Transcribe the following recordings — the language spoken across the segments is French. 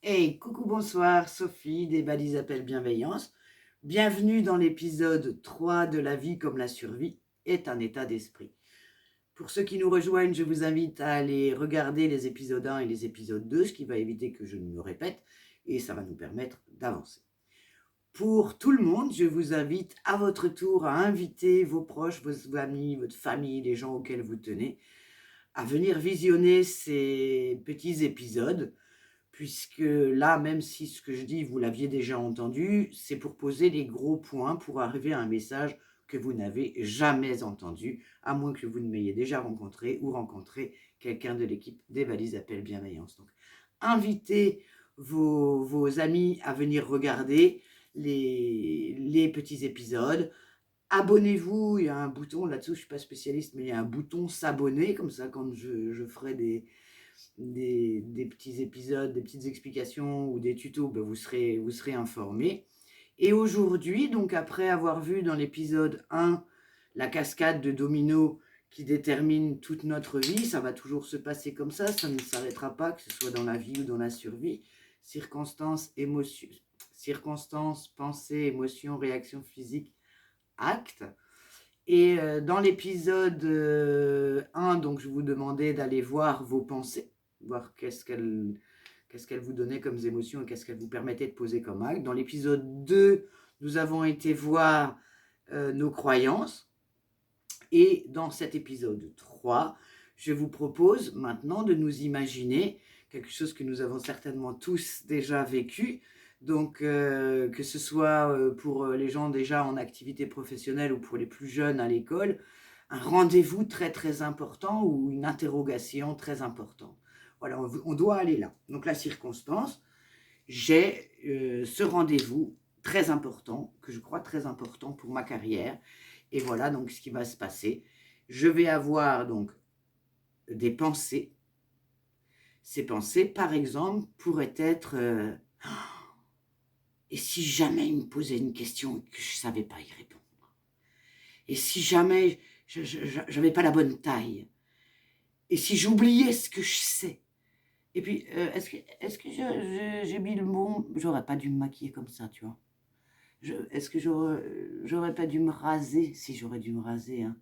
Hey, coucou, bonsoir, Sophie des Balises Appel Bienveillance. Bienvenue dans l'épisode 3 de La vie comme la survie est un état d'esprit. Pour ceux qui nous rejoignent, je vous invite à aller regarder les épisodes 1 et les épisodes 2, ce qui va éviter que je ne me répète, et ça va nous permettre d'avancer. Pour tout le monde, je vous invite à votre tour à inviter vos proches, vos amis, votre famille, les gens auxquels vous tenez, à venir visionner ces petits épisodes puisque là, même si ce que je dis, vous l'aviez déjà entendu, c'est pour poser les gros points, pour arriver à un message que vous n'avez jamais entendu, à moins que vous ne m'ayez déjà rencontré ou rencontré quelqu'un de l'équipe des Valises Appel Bienveillance. Donc, invitez vos amis à venir regarder les petits épisodes. Abonnez-vous, il y a un bouton là-dessous, je ne suis pas spécialiste, mais il y a un bouton s'abonner, comme ça quand je ferai des petits épisodes, des petites explications ou des tutos, ben vous serez informés. Et aujourd'hui, donc après avoir vu dans l'épisode 1 la cascade de dominos qui détermine toute notre vie, ça va toujours se passer comme ça ne s'arrêtera pas, que ce soit dans la vie ou dans la survie. Circonstances, pensées, émotions, réactions physiques, actes. Et dans l'épisode 1, donc je vous demandais d'aller voir vos pensées, voir qu'est-ce qu'elles vous donnaient comme émotions et qu'est-ce qu'elles vous permettaient de poser comme acte. Dans l'épisode 2, nous avons été voir nos croyances. Et dans cet épisode 3, je vous propose maintenant de nous imaginer quelque chose que nous avons certainement tous déjà vécu. Donc, que ce soit pour les gens déjà en activité professionnelle ou pour les plus jeunes à l'école, un rendez-vous très très important ou une interrogation très importante. Voilà, on doit aller là. Donc la circonstance, j'ai ce rendez-vous très important, que je crois très important pour ma carrière. Et voilà donc ce qui va se passer. Je vais avoir donc des pensées. Ces pensées, par exemple, pourraient être et si jamais il me posait une question et que je ne savais pas y répondre? Et si jamais je n'avais pas la bonne taille? Et si j'oubliais ce que je sais? Et puis, est-ce que j'ai mis le bon? J'aurais pas dû me maquiller comme ça, tu vois. Est-ce que j'aurais pas dû me raser si j'aurais dû me raser, hein?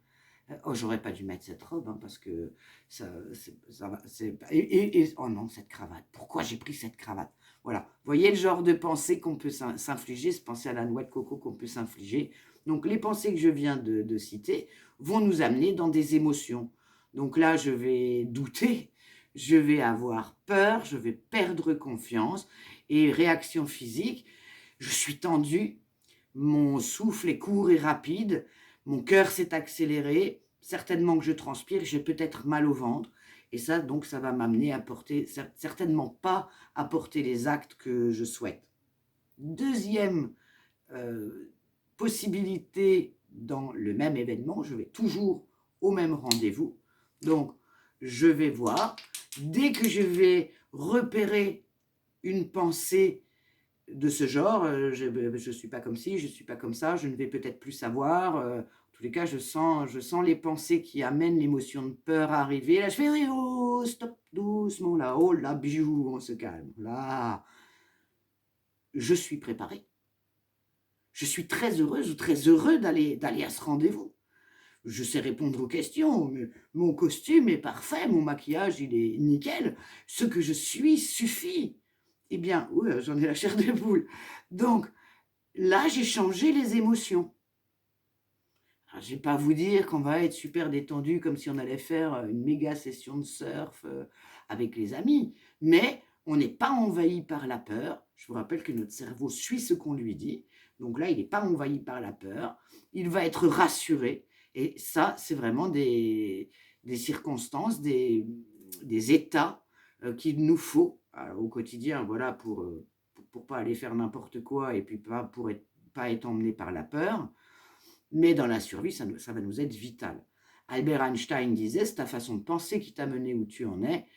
Oh, j'aurais pas dû mettre cette robe, hein, parce que ça va, oh non, cette cravate. Pourquoi j'ai pris cette cravate? Voilà. Vous voyez le genre de pensée qu'on peut s'infliger, se penser à la noix de coco qu'on peut s'infliger. Donc, les pensées que je viens de citer vont nous amener dans des émotions. Donc là, je vais douter, je vais avoir peur, je vais perdre confiance et réaction physique. Je suis tendu, mon souffle est court et rapide, mon cœur s'est accéléré, certainement que je transpire, j'ai peut-être mal au ventre. Et ça, donc, ça va m'amener à porter, certainement pas à porter les actes que je souhaite. Deuxième euh, possibilité dans le même événement, je vais toujours au même rendez-vous. Donc, je vais voir, dès que je vais repérer une pensée de ce genre, je ne suis pas comme ci, je ne suis pas comme ça, je ne vais peut-être plus savoir. En tous les cas, je sens les pensées qui amènent l'émotion de peur à arriver. Là, je fais, oui, oh, stop, doucement, là, oh, là, bijou, on se calme. Là, je suis préparée. Je suis très heureuse ou très heureux d'aller à ce rendez-vous. Je sais répondre aux questions, mon costume est parfait, mon maquillage, il est nickel. Ce que je suis suffit. Eh bien, oui, j'en ai la chair de poule. Donc, là, j'ai changé les émotions. Alors, je ne vais pas vous dire qu'on va être super détendu comme si on allait faire une méga session de surf avec les amis, mais on n'est pas envahi par la peur. Je vous rappelle que notre cerveau suit ce qu'on lui dit. Donc là, il n'est pas envahi par la peur. Il va être rassuré. Et ça, c'est vraiment des circonstances, des états qu'il nous faut au quotidien, voilà, pour pas aller faire n'importe quoi et puis pas être emmené par la peur. Mais dans la survie, ça va nous être vital. Albert Einstein disait, c'est ta façon de penser qui t'a mené où tu en es,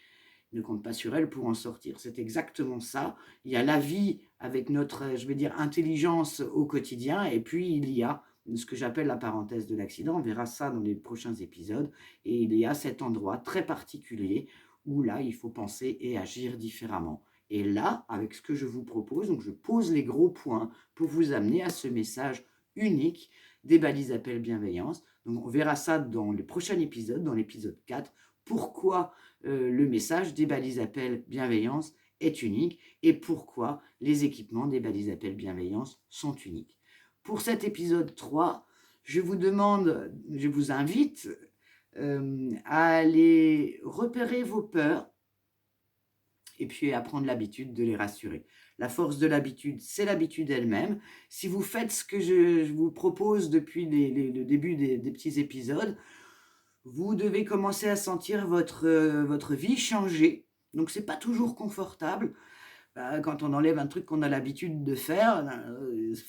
ne compte pas sur elle pour en sortir. C'est exactement ça. Il y a la vie avec notre, je vais dire, intelligence au quotidien, et puis il y a ce que j'appelle la parenthèse de l'accident. On verra ça dans les prochains épisodes. Et il y a cet endroit très particulier où là, il faut penser et agir différemment. Et là, avec ce que je vous propose, donc je pose les gros points pour vous amener à ce message unique des balises appel bienveillance. Donc on verra ça dans le prochain épisode, dans l'épisode 4, pourquoi le message des balises appel bienveillance est unique et pourquoi les équipements des balises appel bienveillance sont uniques. Pour cet épisode 3, je vous invite à aller repérer vos peurs et puis à prendre l'habitude de les rassurer. La force de l'habitude, c'est l'habitude elle-même. Si vous faites ce que je vous propose depuis le début des petits épisodes, vous devez commencer à sentir votre vie changer. Donc, ce n'est pas toujours confortable. Quand on enlève un truc qu'on a l'habitude de faire,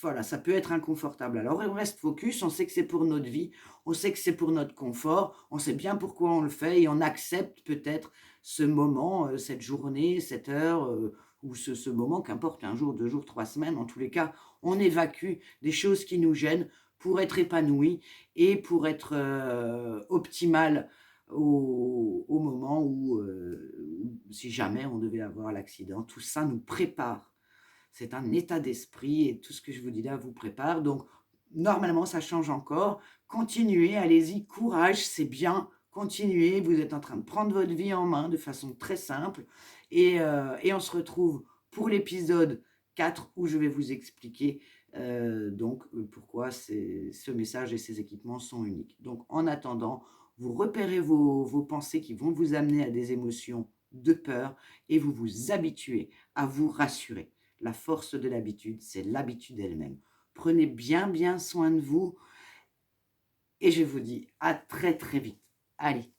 voilà, ça peut être inconfortable. Alors, on reste focus, on sait que c'est pour notre vie, on sait que c'est pour notre confort, on sait bien pourquoi on le fait et on accepte peut-être ce moment, cette journée, cette heure, ou ce moment, qu'importe, un jour, 2 jours, 3 semaines, en tous les cas, on évacue des choses qui nous gênent pour être épanoui et pour être optimal au moment où, si jamais on devait avoir l'accident, tout ça nous prépare. C'est un état d'esprit et tout ce que je vous dis là vous prépare. Donc, normalement, ça change encore. Continuez, allez-y, courage, c'est bien. Continuez, vous êtes en train de prendre votre vie en main de façon très simple. Et on se retrouve pour l'épisode 4 où je vais vous expliquer pourquoi ce message et ces équipements sont uniques. Donc, en attendant, vous repérez vos pensées qui vont vous amener à des émotions de peur et vous vous habituez à vous rassurer. La force de l'habitude, c'est l'habitude elle-même. Prenez bien soin de vous et je vous dis à très très vite. Allez,